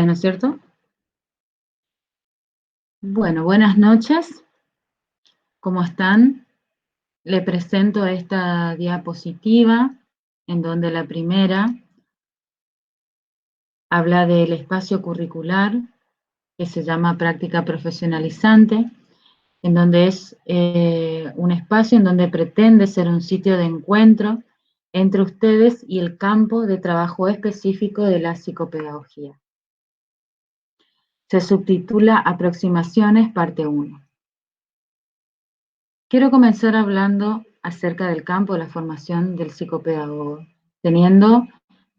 ¿No es cierto? Bueno, buenas noches. ¿Cómo están? Le presento esta diapositiva en donde la primera habla del espacio curricular que se llama práctica profesionalizante, en donde es un espacio en donde pretende ser un sitio de encuentro entre ustedes y el campo de trabajo específico de la psicopedagogía. Se subtitula Aproximaciones, parte 1. Quiero comenzar hablando acerca del campo de la formación del psicopedagogo, teniendo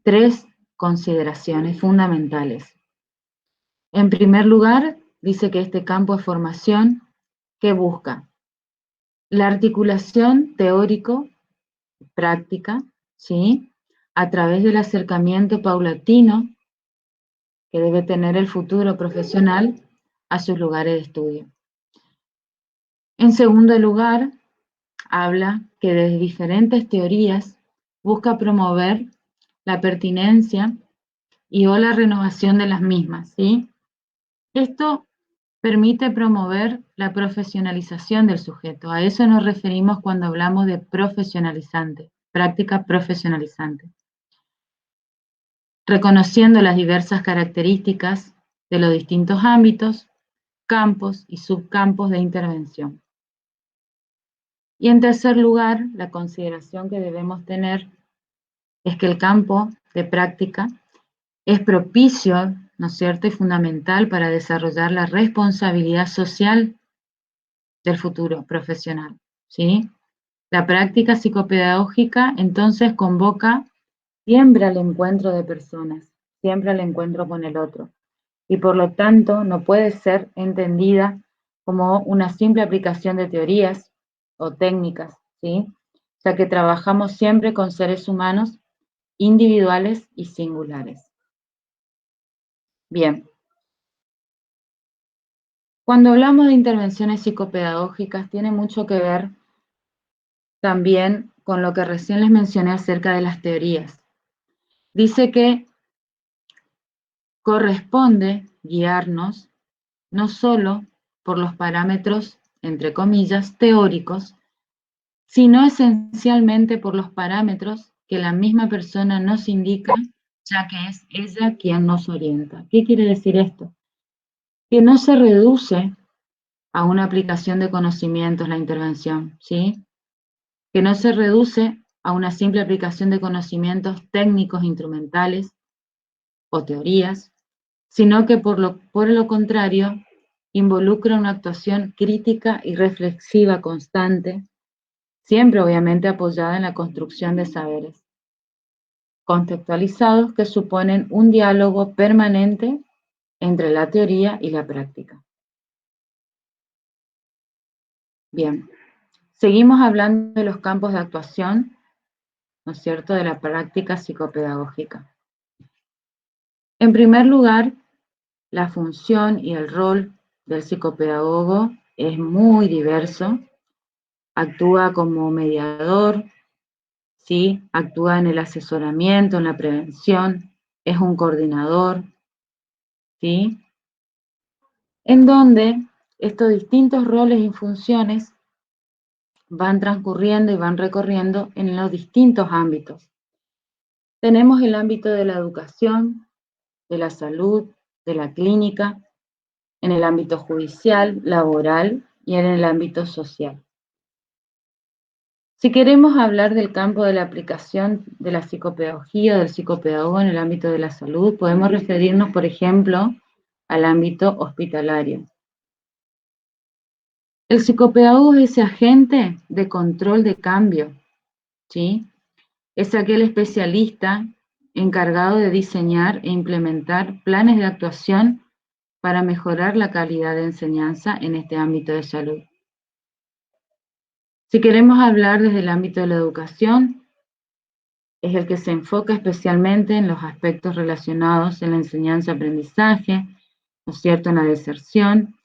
tres consideraciones fundamentales. En primer lugar, dice que este campo de formación que busca la articulación teórico-práctica, ¿sí? A través del acercamiento paulatino que debe tener el futuro profesional a sus lugares de estudio. En segundo lugar, habla que desde diferentes teorías busca promover la pertinencia y o la renovación de las mismas, ¿sí? Esto permite promover la profesionalización del sujeto. A eso nos referimos cuando hablamos de profesionalizante, práctica profesionalizante. Reconociendo las diversas características de los distintos ámbitos, campos y subcampos de intervención. Y en tercer lugar, la consideración que debemos tener es que el campo de práctica es propicio, ¿no es cierto?, y fundamental para desarrollar la responsabilidad social del futuro profesional, ¿sí? La práctica psicopedagógica entonces convoca siempre al encuentro de personas, siempre al encuentro con el otro, y por lo tanto no puede ser entendida como una simple aplicación de teorías o técnicas, ¿sí? Ya que trabajamos siempre con seres humanos individuales y singulares. Bien. Cuando hablamos de intervenciones psicopedagógicas, tiene mucho que ver también con lo que recién les mencioné acerca de las teorías. Dice que corresponde guiarnos no solo por los parámetros, entre comillas, teóricos, sino esencialmente por los parámetros que la misma persona nos indica, ya que es ella quien nos orienta. ¿Qué quiere decir esto? Que no se reduce a una aplicación de conocimientos la intervención, ¿sí? Que no se reduce a una simple aplicación de conocimientos técnicos, instrumentales o teorías, sino que por lo contrario involucra una actuación crítica y reflexiva constante, siempre obviamente apoyada en la construcción de saberes contextualizados que suponen un diálogo permanente entre la teoría y la práctica. Bien, seguimos hablando de los campos de actuación, ¿no es cierto?, de la práctica psicopedagógica. En primer lugar, la función y el rol del psicopedagogo es muy diverso. Actúa como mediador, ¿sí? Actúa en el asesoramiento, en la prevención, es un coordinador, ¿sí? En donde estos distintos roles y funciones van transcurriendo y van recorriendo en los distintos ámbitos. Tenemos el ámbito de la educación, de la salud, de la clínica, en el ámbito judicial, laboral y en el ámbito social. Si queremos hablar del campo de la aplicación de la psicopedagogía o del psicopedagogo en el ámbito de la salud, podemos referirnos, por ejemplo, al ámbito hospitalario. El psicopedagogo es ese agente de control de cambio, ¿sí? Es aquel especialista encargado de diseñar e implementar planes de actuación para mejorar la calidad de enseñanza en este ámbito de salud. Si queremos hablar desde el ámbito de la educación, es el que se enfoca especialmente en los aspectos relacionados en la enseñanza-aprendizaje, ¿no es cierto?, en la deserción,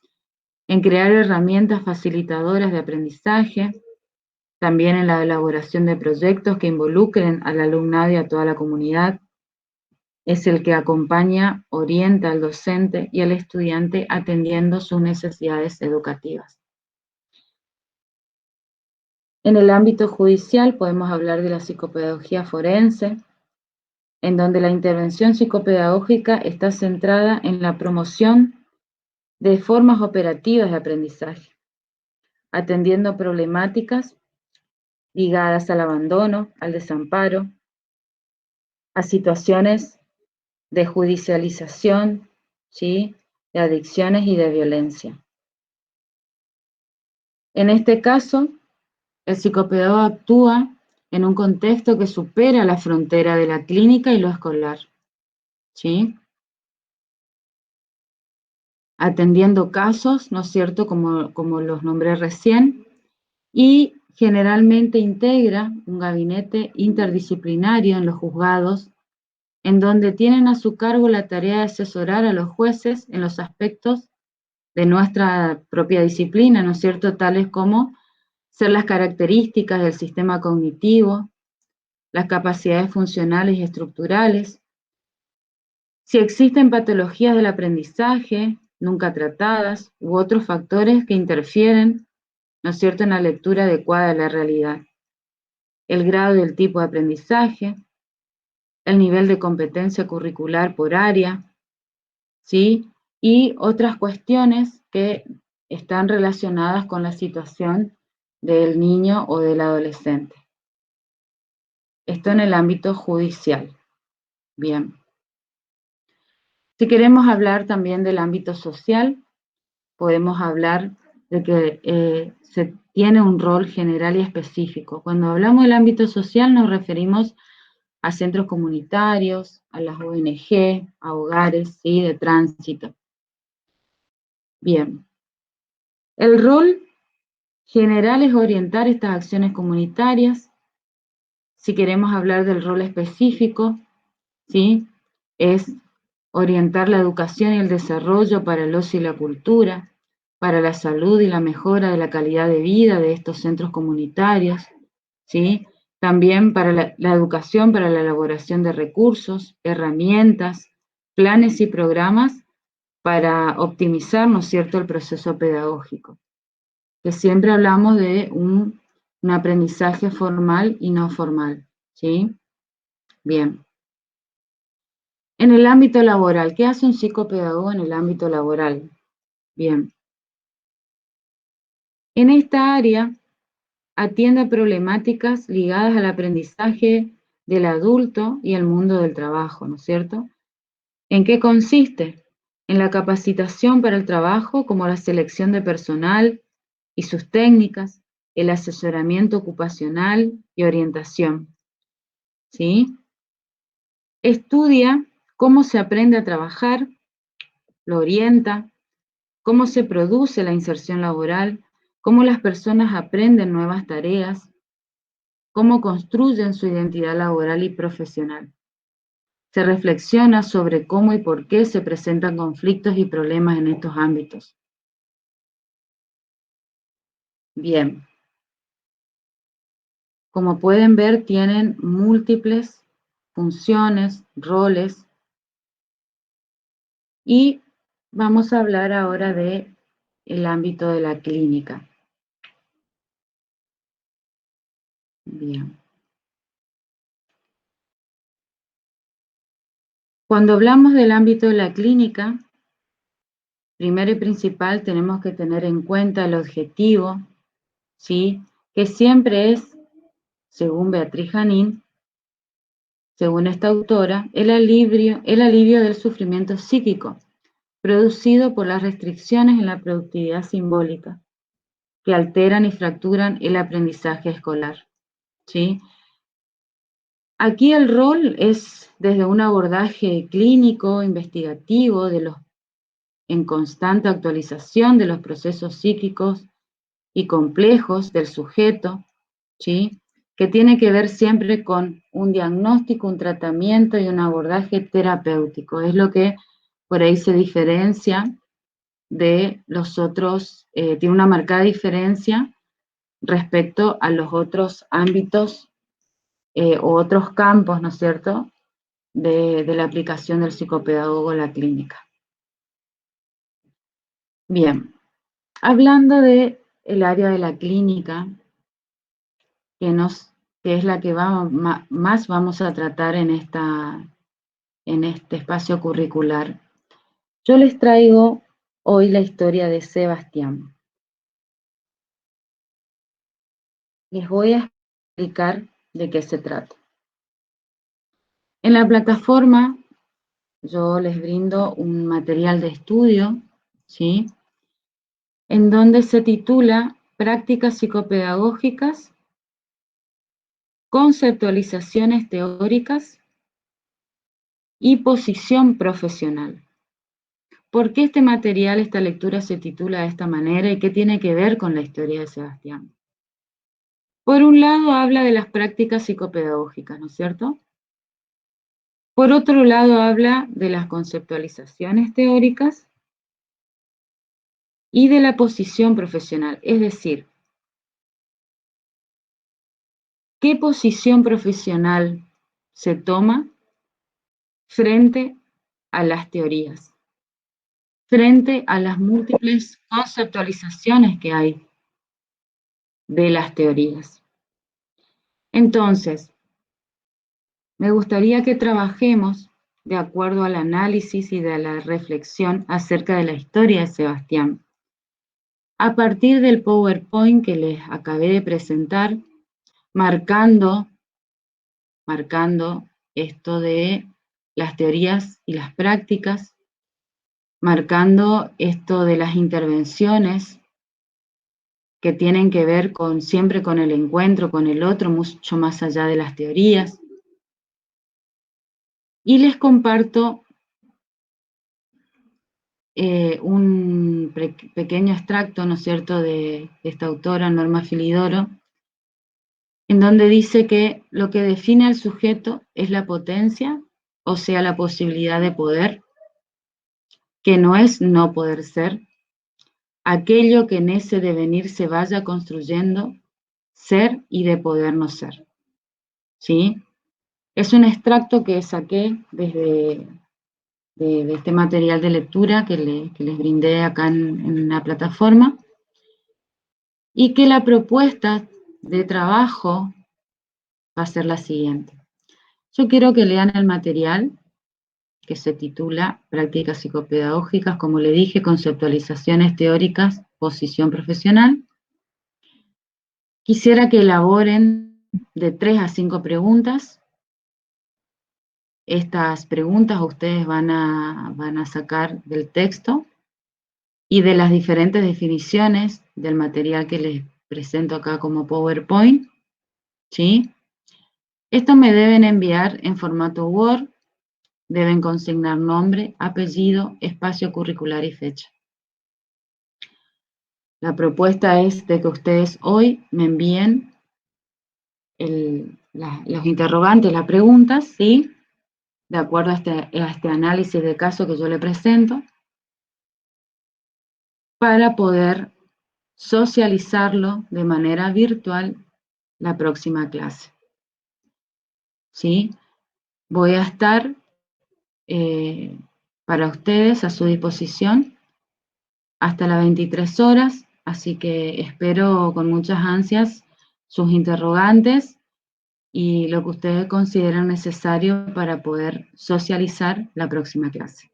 en crear herramientas facilitadoras de aprendizaje, también en la elaboración de proyectos que involucren al alumnado y a toda la comunidad, es el que acompaña, orienta al docente y al estudiante atendiendo sus necesidades educativas. En el ámbito judicial podemos hablar de la psicopedagogía forense, en donde la intervención psicopedagógica está centrada en la promoción de formas operativas de aprendizaje, atendiendo problemáticas ligadas al abandono, al desamparo, a situaciones de judicialización, ¿sí?, de adicciones y de violencia. En este caso, el psicopedagogo actúa en un contexto que supera la frontera de la clínica y lo escolar, ¿sí?, atendiendo casos, ¿no es cierto?, como los nombré recién, y generalmente integra un gabinete interdisciplinario en los juzgados, en donde tienen a su cargo la tarea de asesorar a los jueces en los aspectos de nuestra propia disciplina, ¿no es cierto?, tales como ser las características del sistema cognitivo, las capacidades funcionales y estructurales, si existen patologías del aprendizaje nunca tratadas u otros factores que interfieren, ¿no es cierto?, en la lectura adecuada de la realidad, el grado y el tipo de aprendizaje, el nivel de competencia curricular por área, ¿sí?, y otras cuestiones que están relacionadas con la situación del niño o del adolescente. Esto en el ámbito judicial. Bien. Si queremos hablar también del ámbito social, podemos hablar de que se tiene un rol general y específico. Cuando hablamos del ámbito social nos referimos a centros comunitarios, a las ONG, a hogares, ¿sí?, de tránsito. Bien. El rol general es orientar estas acciones comunitarias. Si queremos hablar del rol específico, ¿sí?, es orientar la educación y el desarrollo para el ocio y la cultura, para la salud y la mejora de la calidad de vida de estos centros comunitarios, ¿sí? También para la educación, para la elaboración de recursos, herramientas, planes y programas para optimizar, ¿no es cierto?, el proceso pedagógico. Que siempre hablamos de un aprendizaje formal y no formal, ¿sí? Bien. En el ámbito laboral, ¿qué hace un psicopedagogo en el ámbito laboral? Bien. En esta área atiende a problemáticas ligadas al aprendizaje del adulto y el mundo del trabajo, ¿no es cierto? ¿En qué consiste? En la capacitación para el trabajo, como la selección de personal y sus técnicas, el asesoramiento ocupacional y orientación, ¿sí? Estudia cómo se aprende a trabajar, lo orienta, cómo se produce la inserción laboral, cómo las personas aprenden nuevas tareas, cómo construyen su identidad laboral y profesional. Se reflexiona sobre cómo y por qué se presentan conflictos y problemas en estos ámbitos. Bien. Como pueden ver, tienen múltiples funciones, roles, y vamos a hablar ahora de el ámbito de la clínica. Bien. Cuando hablamos del ámbito de la clínica, primero y principal tenemos que tener en cuenta el objetivo, ¿sí?, que siempre es, según Beatriz Janín, según esta autora, el alivio del sufrimiento psíquico, producido por las restricciones en la productividad simbólica, que alteran y fracturan el aprendizaje escolar, ¿sí? Aquí el rol es desde un abordaje clínico, investigativo, en constante actualización de los procesos psíquicos y complejos del sujeto, ¿sí?, que tiene que ver siempre con un diagnóstico, un tratamiento y un abordaje terapéutico. Es lo que por ahí se diferencia de los otros, tiene una marcada diferencia respecto a los otros ámbitos o otros campos, ¿no es cierto?, de la aplicación del psicopedagogo a la clínica. Bien, hablando de el área de la clínica, que es la que más vamos a tratar en este espacio curricular, yo les traigo hoy la historia de Sebastián. Les voy a explicar de qué se trata. En la plataforma yo les brindo un material de estudio, ¿sí? En donde se titula Prácticas psicopedagógicas, conceptualizaciones teóricas y posición profesional. ¿Por qué este material, esta lectura se titula de esta manera y qué tiene que ver con la historia de Sebastián? Por un lado habla de las prácticas psicopedagógicas, ¿no es cierto? Por otro lado habla de las conceptualizaciones teóricas y de la posición profesional, es decir, ¿qué posición profesional se toma frente a las teorías, frente a las múltiples conceptualizaciones que hay de las teorías? Entonces, me gustaría que trabajemos de acuerdo al análisis y de la reflexión acerca de la historia de Sebastián, a partir del PowerPoint que les acabé de presentar, marcando esto de las teorías y las prácticas, marcando esto de las intervenciones que tienen que ver siempre con el encuentro con el otro, mucho más allá de las teorías. Y les comparto un pequeño extracto, ¿no es cierto?, de esta autora, Norma Filidoro, en donde dice que lo que define al sujeto es la potencia, o sea, la posibilidad de poder, que no es no poder ser, aquello que en ese devenir se vaya construyendo, ser y de poder no ser. ¿Sí? Es un extracto que saqué de este material de lectura que les brindé acá en la plataforma, y que la propuesta de trabajo va a ser la siguiente. Yo quiero que lean el material que se titula Prácticas psicopedagógicas, como le dije, conceptualizaciones teóricas, posición profesional. Quisiera que elaboren de 3 a 5 preguntas. Estas preguntas ustedes van a sacar del texto y de las diferentes definiciones del material que les presento acá como PowerPoint, ¿sí? Esto me deben enviar en formato Word, deben consignar nombre, apellido, espacio curricular y fecha. La propuesta es de que ustedes hoy me envíen los interrogantes, las preguntas, ¿sí?, de acuerdo a este análisis de caso que yo le presento, para poder socializarlo de manera virtual la próxima clase. ¿Sí? Voy a estar para ustedes a su disposición hasta las 23 horas, así que espero con muchas ansias sus interrogantes y lo que ustedes consideren necesario para poder socializar la próxima clase.